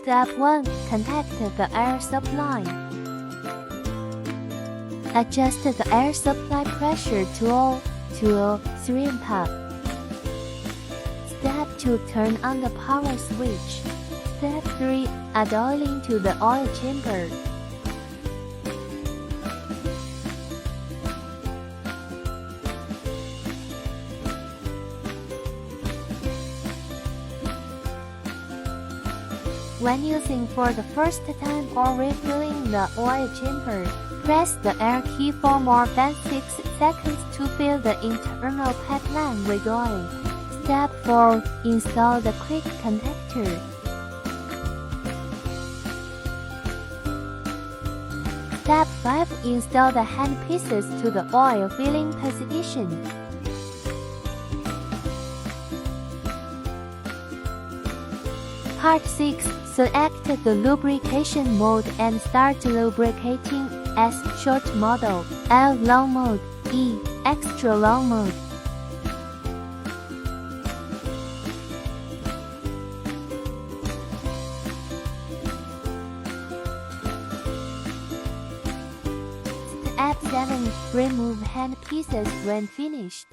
Step 1. Connect the air supply. Adjust the air supply pressure to 3 pump. Step 2. Turn on the power switch. Step 3. Add oiling to the oil chamber. When using for the first time or refilling the oil chamber, press the air key for more than 6 seconds to fill the internal pipeline with oil. Step 4. Install the quick connector. Step 5. Install the handpieces to the oil filling position. Part 6. Select the lubrication mode and start lubricating. S. Short mode, L. Long mode, E. Extra long mode. Step 7. Remove handpieces when finished.